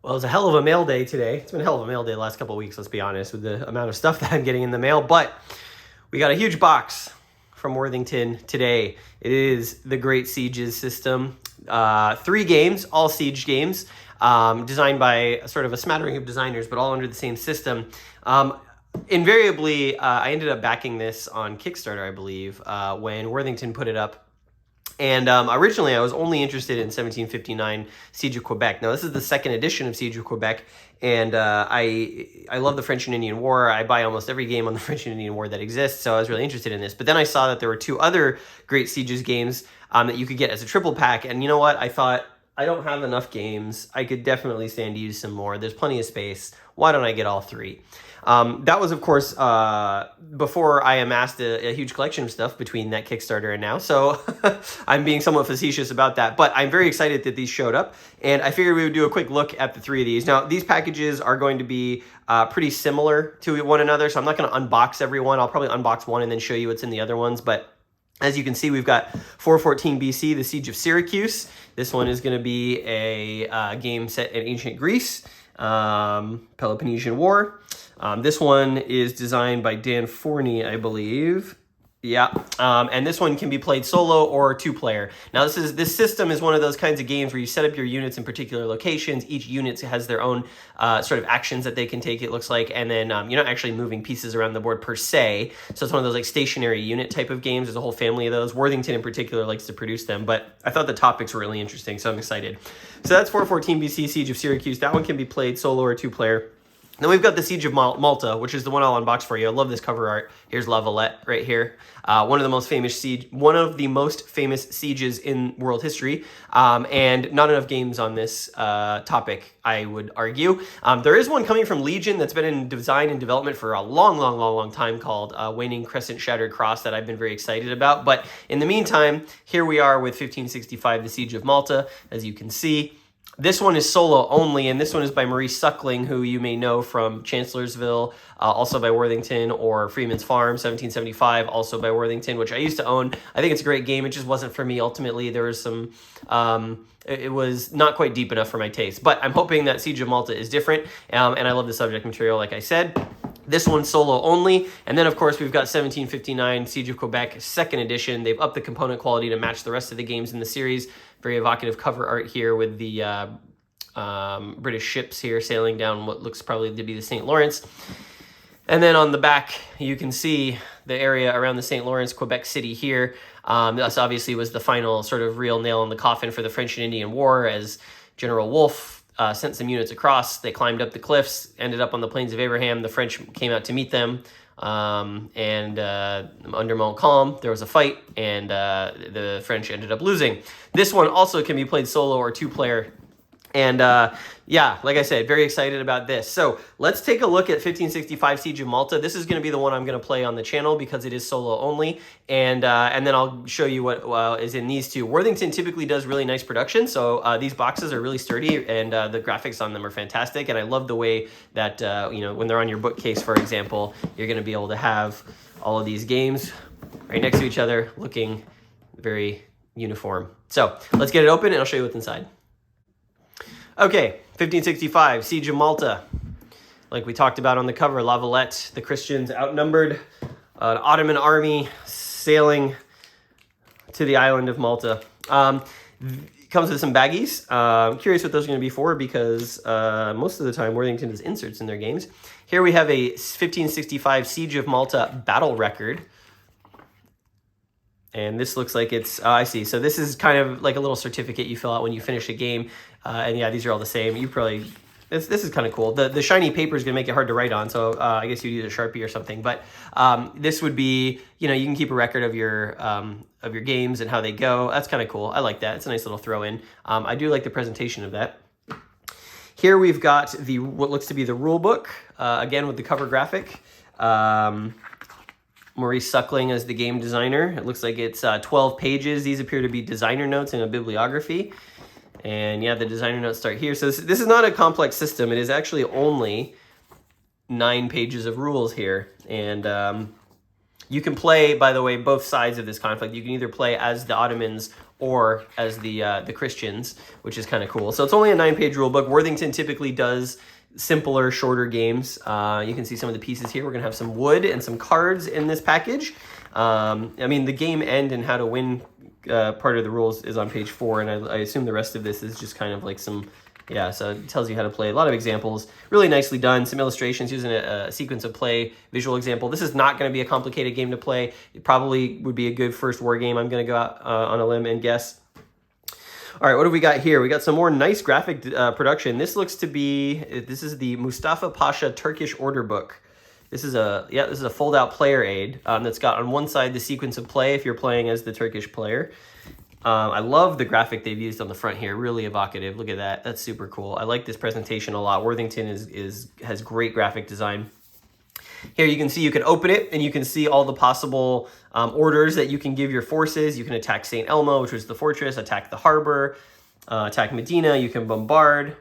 Well, it's a hell of a mail day today. It's been a hell of a mail day the last couple of weeks, let's be honest, with the amount of stuff that I'm getting in the mail. But we got a huge box from Worthington today. It is the Great Sieges system. 3 games, all Siege games, designed by sort of a smattering of designers, but all under the same system. Invariably, I ended up backing this on Kickstarter, I believe, when Worthington put it up. And originally, I was only interested in 1759 Siege of Quebec. Now, this is the second edition of Siege of Quebec, and I love the French and Indian War. I buy almost every game on the French and Indian War that exists, so I was really interested in this. But then I saw that there were 2 other Great Sieges games that you could get as a triple pack, and you know what? I thought, I don't have enough games. I could definitely stand to use some more. There's plenty of space. Why don't I get all 3? That was, of course, before I amassed a huge collection of stuff between that Kickstarter and now. So I'm being somewhat facetious about that. But I'm very excited that these showed up. And I figured we would do a quick look at the 3 of these. Now, these packages are going to be pretty similar to one another. So I'm not going to unbox every one. I'll probably unbox one and then show you what's in the other ones. But as you can see, we've got 414 BC, the Siege of Syracuse. This one is going to be a game set in ancient Greece, Peloponnesian War. This one is designed by Dan Forney, I believe. Yeah, and this one can be played solo or 2-player. Now, this system is one of those kinds of games where you set up your units in particular locations. Each unit has their own sort of actions that they can take, it looks like, and then you're not actually moving pieces around the board per se. So it's one of those like stationary unit type of games. There's a whole family of those. Worthington in particular likes to produce them, but I thought the topics were really interesting, so I'm excited. So that's 414 BC, Siege of Syracuse. That one can be played solo or 2-player. Then we've got the Siege of Malta, which is the one I'll unbox for you. I love this cover art. Here's La Valette right here. One of the most famous sieges in world history, and not enough games on this topic, I would argue. There is one coming from Legion that's been in design and development for a long time called Waning Crescent Shattered Cross that I've been very excited about. But in the meantime, here we are with 1565, the Siege of Malta, as you can see. This one is solo only, and this one is by Maurice Suckling, who you may know from Chancellorsville, also by Worthington, or Freeman's Farm, 1775, also by Worthington, which I used to own. I think it's a great game. It just wasn't for me ultimately. There was some... it was not quite deep enough for my taste. But I'm hoping that Siege of Malta is different, and I love the subject material, like I said. This one's solo only. And then, of course, we've got 1759 Siege of Quebec, 2nd edition. They've upped the component quality to match the rest of the games in the series. Very evocative cover art here with the British ships here sailing down what looks probably to be the St. Lawrence. And then on the back, you can see the area around the St. Lawrence, Quebec City here. This obviously was the final sort of real nail in the coffin for the French and Indian War as General Wolfe sent some units across. They climbed up the cliffs, ended up on the Plains of Abraham. The French came out to meet them. And under Montcalm, there was a fight, and the French ended up losing. This one also can be played solo or 2-player. And yeah, like I said, very excited about this. So let's take a look at 1565 Siege of Malta. This is going to be the one I'm going to play on the channel because it is solo only. And then I'll show you what is in these 2. Worthington typically does really nice production. So these boxes are really sturdy, and the graphics on them are fantastic. And I love the way that, when they're on your bookcase, for example, you're going to be able to have all of these games right next to each other looking very uniform. So let's get it open and I'll show you what's inside. Okay, 1565, Siege of Malta. Like we talked about on the cover, La Valette, the Christians outnumbered, an Ottoman army sailing to the island of Malta. Comes with some baggies. I'm curious what those are going to be for because most of the time Worthington does inserts in their games. Here we have a 1565 Siege of Malta battle record. And this looks like it's, I see. So this is kind of like a little certificate you fill out when you finish a game. And yeah, these are all the same. You probably, this is kind of cool. The shiny paper is going to make it hard to write on. So I guess you'd use a Sharpie or something. But this would be, you can keep a record of your games and how they go. That's kind of cool. I like that. It's a nice little throw in. I do like the presentation of that. Here we've got what looks to be the rule book, again with the cover graphic. Maurice Suckling as the game designer. It looks like it's 12 pages. These appear to be designer notes in a bibliography. And yeah, the designer notes start here. So this is not a complex system. It is actually only 9 pages of rules here. And you can play, by the way, both sides of this conflict. You can either play as the Ottomans or as the Christians, which is kind of cool. So it's only a 9-page rule book. Worthington typically does simpler, shorter games. You can see some of the pieces here. We're going to have some wood and some cards in this package. I mean, the game end and how to win part of the rules is on page 4, and I assume the rest of this is just kind of like some, yeah, so it tells you how to play. A lot of examples, really nicely done. Some illustrations using a sequence of play visual example. This is not going to be a complicated game to play. It probably would be a good first war game. I'm going to go out on a limb and guess. All right, what do we got here? We got some more nice graphic production. This looks to be, this is the Mustafa Pasha Turkish order book. This is a fold-out player aid that's got on one side the sequence of play if you're playing as the Turkish player. I love the graphic they've used on the front here. Really evocative. Look at that. That's super cool. I like this presentation a lot. Worthington has great graphic design. Here you can see you can open it and you can see all the possible orders that you can give your forces. You can attack St. Elmo, which was the fortress, attack the harbor, attack Medina. You can bombard.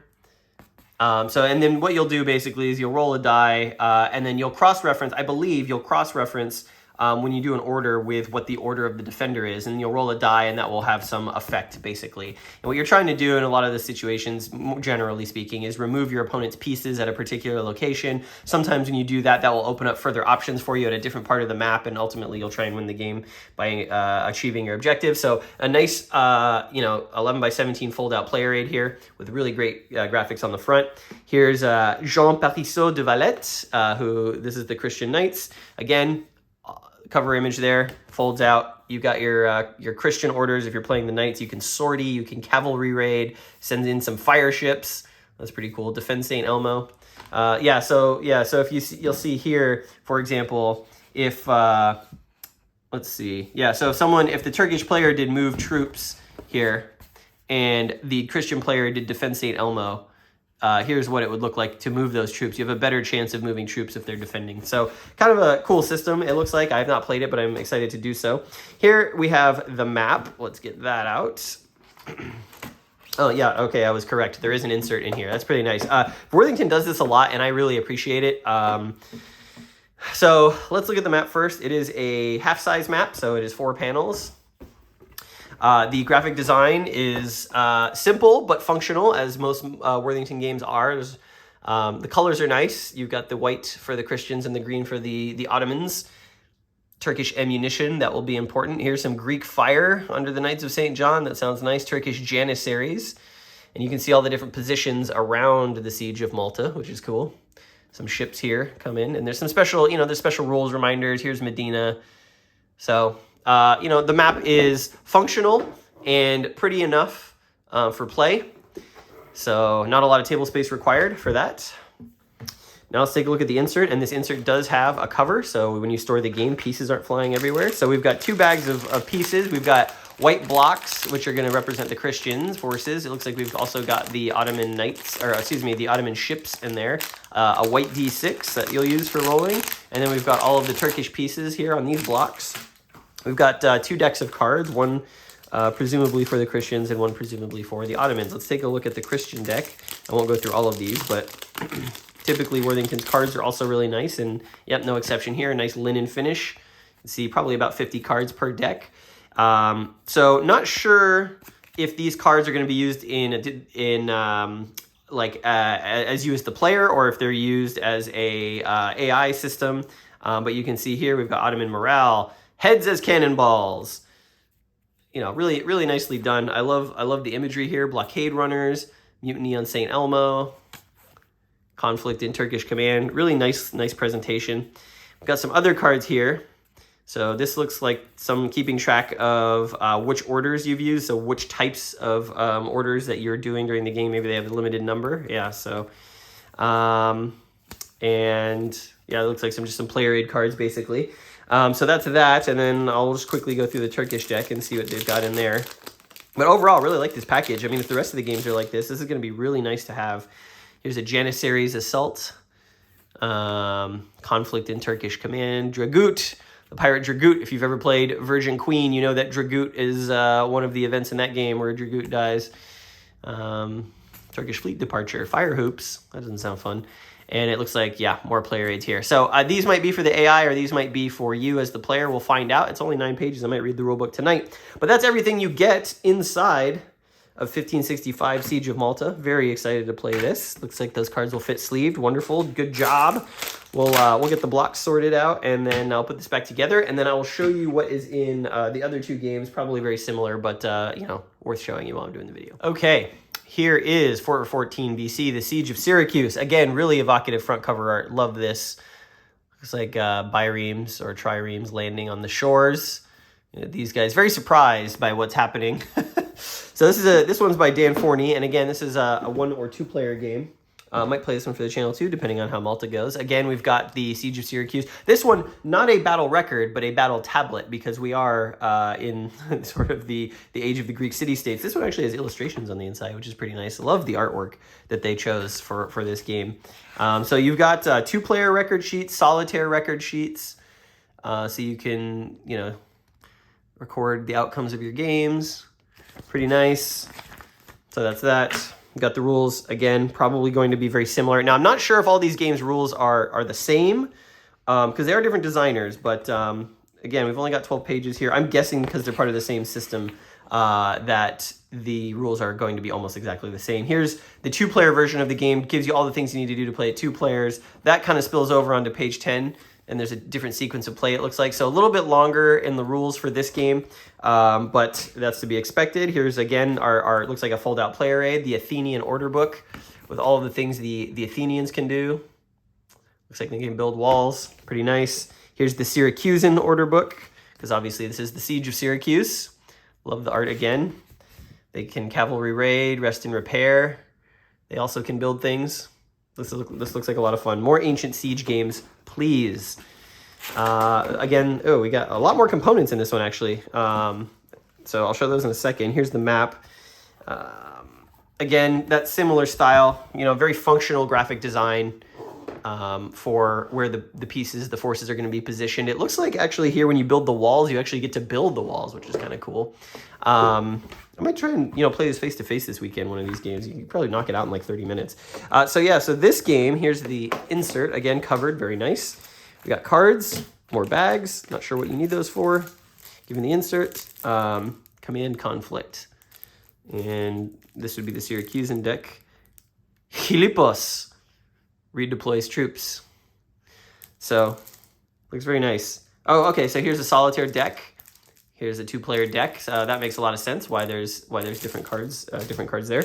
And then what you'll do basically is you'll roll a die and then you'll cross-reference, I believe you'll cross-reference when you do an order with what the order of the defender is, and you'll roll a die and that will have some effect basically. And what you're trying to do in a lot of the situations, generally speaking, is remove your opponent's pieces at a particular location. Sometimes when you do that, that will open up further options for you at a different part of the map, and ultimately you'll try and win the game by achieving your objective. So a nice 11 by 17 fold-out player aid here with really great graphics on the front. Here's Jean Parisot de Valette, who this is the Christian Knights. Again, cover image there, folds out. You've got your Christian orders. If you're playing the Knights, you can sortie, you can cavalry raid, send in some fire ships. That's pretty cool. Defend St. Elmo. So if you'll see here, for example, if let's see, so if the Turkish player did move troops here, and the Christian player did defend St. Elmo, here's what it would look like to move those troops. You have a better chance of moving troops if they're defending. So kind of a cool system, it looks like. I have not played it, but I'm excited to do so. Here we have the map. Let's get that out. Oh, yeah, okay, I was correct. There is an insert in here. That's pretty nice. Worthington does this a lot, and I really appreciate it. So let's look at the map first. It is a half-size map, so it is 4 panels. The graphic design is simple but functional, as most Worthington games are. The colors are nice. You've got the white for the Christians and the green for the Ottomans. Turkish ammunition, that will be important. Here's some Greek fire under the Knights of St. John. That sounds nice. Turkish janissaries. And you can see all the different positions around the siege of Malta, which is cool. Some ships here come in. And there's some special, there's special rules reminders. Here's Medina. So the map is functional and pretty enough for play. So not a lot of table space required for that. Now let's take a look at the insert, and this insert does have a cover, so when you store the game, pieces aren't flying everywhere. So we've got 2 bags of pieces. We've got white blocks, which are going to represent the Christians' forces. It looks like we've also got the Ottoman the Ottoman ships in there. A white D6 that you'll use for rolling. And then we've got all of the Turkish pieces here on these blocks. We've got 2 decks of cards, one presumably for the Christians and one presumably for the Ottomans. Let's take a look at the Christian deck. I won't go through all of these, but typically Worthington's cards are also really nice, and yep, no exception here. A nice linen finish. You can see probably about 50 cards per deck. So not sure if these cards are going to be used as you as the player, or if they're used as a AI system. But you can see here we've got Ottoman morale, heads as cannonballs. Really, really nicely done. I love the imagery here. Blockade runners, mutiny on St. Elmo, conflict in Turkish command. Really nice presentation. We've got some other cards here. So this looks like some keeping track of which orders you've used, so which types of orders that you're doing during the game. Maybe they have a limited number. Yeah, so, and yeah, it looks like some player aid cards, basically. So that's that, and then I'll just quickly go through the Turkish deck and see what they've got in there. But overall, I really like this package. I mean, if the rest of the games are like this is going to be really nice to have. Here's a Janissaries Assault, conflict in Turkish command, Dragut, the pirate Dragut. If you've ever played Virgin Queen, you know that Dragut is one of the events in that game where Dragut dies. Turkish fleet departure. Fire hoops. That doesn't sound fun. And it looks like, yeah, more player aids here. So these might be for the AI or these might be for you as the player. We'll find out. It's only 9 pages. I might read the rulebook tonight. But that's everything you get inside of 1565 Siege of Malta. Very excited to play this. Looks like those cards will fit sleeved. Wonderful. Good job. We'll get the blocks sorted out, and then I'll put this back together, and then I will show you what is in the other 2 games. Probably very similar, but, you know, worth showing you while I'm doing the video. Okay. Here is Fort 14 BC, the Siege of Syracuse. Again, really evocative front cover art. Love this. Looks like biremes or triremes landing on the shores. You know, these guys very surprised by what's happening. So this one's by Dan Forney, and again, this is a 1 or 2 player game. Might play this one for the channel too, depending on how Malta goes. Again, we've got the Siege of Syracuse. This one, not a battle record, but a battle tablet, because we are in sort of the age of the Greek city-states. This one actually has illustrations on the inside, which is pretty nice. I love the artwork that they chose for this game. So you've got 2-player record sheets, solitaire record sheets, so you can, you know, record the outcomes of your games. Pretty nice. So that's that. We've got the rules, again, probably going to be very similar. Now, I'm not sure if all these games' rules are the same, because they are different designers, but again, we've only got 12 pages here. I'm guessing because they're part of the same system that the rules are going to be almost exactly the same. Here's the 2-player version of the game. Gives you all the things you need to do to play it 2 players. That kind of spills over onto page 10, and there's a different sequence of play, it looks like. So a little bit longer in the rules for this game, but that's to be expected. Here's, again, our looks like a fold-out player aid, the Athenian order book, with all of the things the Athenians can do. Looks like they can build walls. Pretty nice. Here's the Syracusan order book, because obviously this is the Siege of Syracuse. Love the art again. They can cavalry raid, rest and repair. They also can build things. This looks like a lot of fun. More ancient siege games, please. Again, we got a lot more components in this one, actually. So I'll show those in a second. Here's the map. Again, that similar style, you know, very functional graphic design for where the pieces, the forces are going to be positioned. It looks like actually here when you build the walls, you actually get to build the walls, which is kind of cool. I might try and, you know, play this face-to-face this weekend, one of these games. You can probably knock it out in like 30 minutes. So this game, here's the insert, again, covered, very nice. We got cards, more bags, not sure what you need those for. Given the insert, command conflict. And this would be the Syracusan deck. Philippos redeploys troops. So, looks very nice. Oh, okay, so here's a solitaire deck. Here's a 2-player deck. That makes a lot of sense why there's different cards there.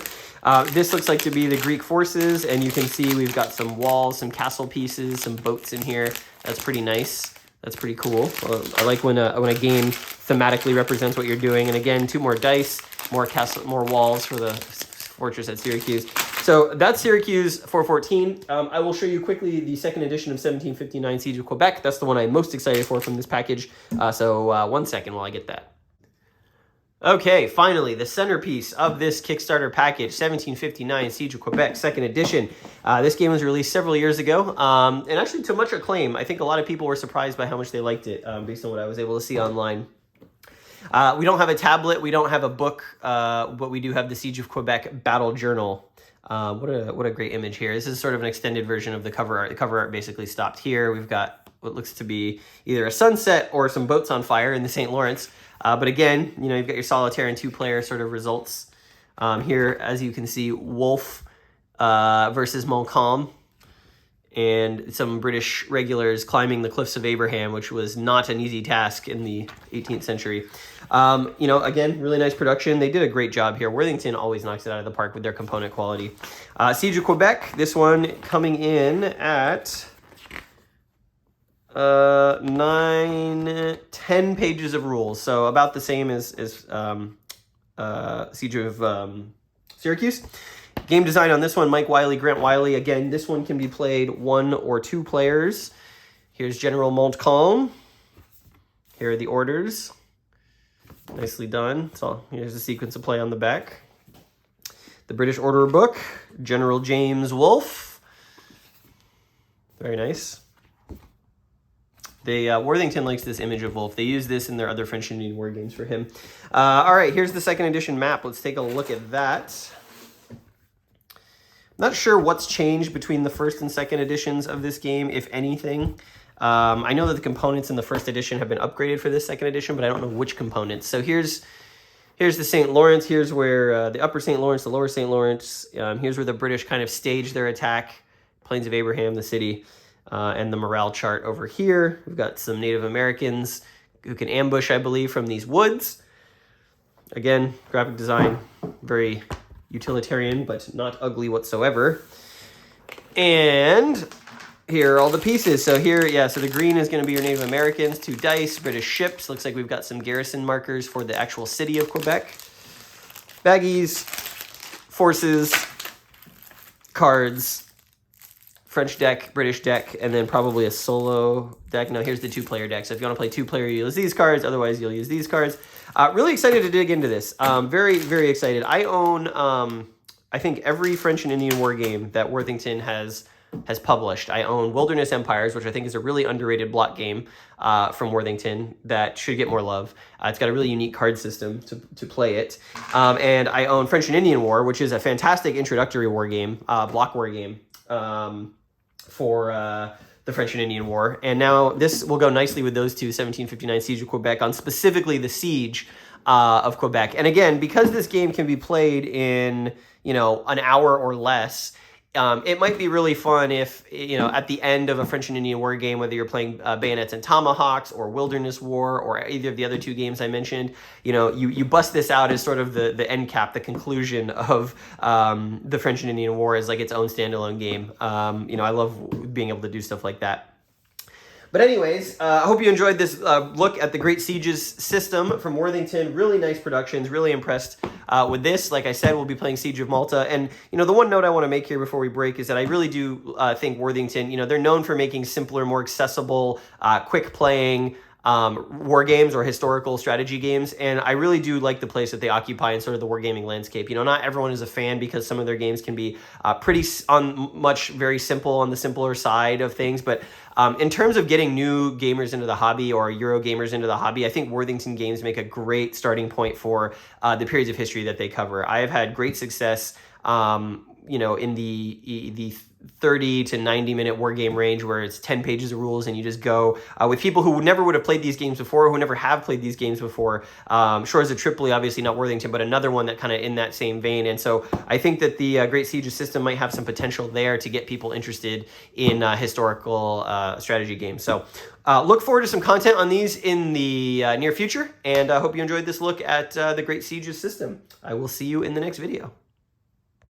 This looks like to be the Greek forces, and you can see we've got some walls, some castle pieces, some boats in here. That's pretty nice. That's pretty cool. I like when a game thematically represents what you're doing. And again, 2 more dice, more walls for the fortress at Syracuse. So that's Syracuse 414. I will show you quickly the 2nd edition of 1759 Siege of Quebec. That's the one I'm most excited for from this package. So 1 second while I get that. Okay, finally, the centerpiece of this Kickstarter package, 1759 Siege of Quebec, 2nd edition. This game was released several years ago, and actually to much acclaim. I think a lot of people were surprised by how much they liked it, based on what I was able to see online. We don't have a tablet, we don't have a book, but we do have the Siege of Quebec Battle Journal. What a great image here. This is sort of an extended version of the cover art. The cover art basically stopped here. We've got what looks to be either a sunset or some boats on fire in the St. Lawrence. But again, you know, you've got your solitaire and 2-player sort of results. Here, as you can see, Wolfe versus Montcalm, and some British regulars climbing the cliffs of Abraham, which was not an easy task in the 18th century. You know, again, really nice production. They did a great job here. Worthington always knocks it out of the park with their component quality. Siege of Quebec, this one coming in at 10 pages of rules. So about the same as Siege of Syracuse. Game design on this one, Mike Wiley, Grant Wiley. Again, this one can be played 1 or 2 players. Here's General Montcalm. Here are the orders. Nicely done. So here's a sequence of play on the back. The British Order Book, General James Wolfe. Very nice. Worthington likes this image of Wolfe. They use this in their other French Indian war games for him. All right, here's the 2nd edition map. Let's take a look at that. Not sure what's changed between the first and second editions of this game, if anything. I know that the components in the first edition have been upgraded for this second edition, but I don't know which components. So here's the St. Lawrence. Here's where the upper St. Lawrence, the lower St. Lawrence. Here's where the British kind of staged their attack. Plains of Abraham, the city, and the morale chart over here. We've got some Native Americans who can ambush, I believe, from these woods. Again, graphic design, very utilitarian, but not ugly whatsoever. And here are all the pieces. So here, yeah, so the green is going to be your Native Americans, 2 dice, British ships. Looks like we've got some garrison markers for the actual city of Quebec. Baggies, forces, cards, French deck, British deck, and then probably a solo deck. Now here's the 2-player deck. So if you want to play 2-player, you use these cards. Otherwise, you'll use these cards. Really excited to dig into this. Very, very excited. I own, I think, every French and Indian War game that Worthington has published. I own Wilderness Empires, which I think is a really underrated block game from Worthington that should get more love. It's got a really unique card system to play it. And I own French and Indian War, which is a fantastic introductory war game, block war game. For the French and Indian War. And now this will go nicely with those two, 1759 Siege of Quebec, on specifically the siege of Quebec. And again, because this game can be played in, an hour or less, it might be really fun if, at the end of a French and Indian War game, whether you're playing Bayonets and Tomahawks or Wilderness War or either of the other 2 games I mentioned, you bust this out as sort of the end cap, the conclusion of the French and Indian War as like its own standalone game. I love being able to do stuff like that. But anyways, I hope you enjoyed this look at the Great Sieges system from Worthington. Really nice productions. Really impressed with this. Like I said, we'll be playing Siege of Malta. And, the one note I want to make here before we break is that I really do think Worthington, they're known for making simpler, more accessible, quick playing war games or historical strategy games. And I really do like the place that they occupy in sort of the wargaming landscape. Not everyone is a fan because some of their games can be very simple on the simpler side of things. But in terms of getting new gamers into the hobby or Euro gamers into the hobby, I think Worthington games make a great starting point for the periods of history that they cover. I have had great success, in the 30 to 90 minute war game range where it's 10 pages of rules and you just go with people who never would have played these games before, who never have played these games before. Shores of Tripoli, obviously not Worthington, but another one that kind of in that same vein. And so I think that the Great Sieges system might have some potential there to get people interested in historical strategy games. So look forward to some content on these in the near future, and I hope you enjoyed this look at the Great Sieges system. I will see you in the next video.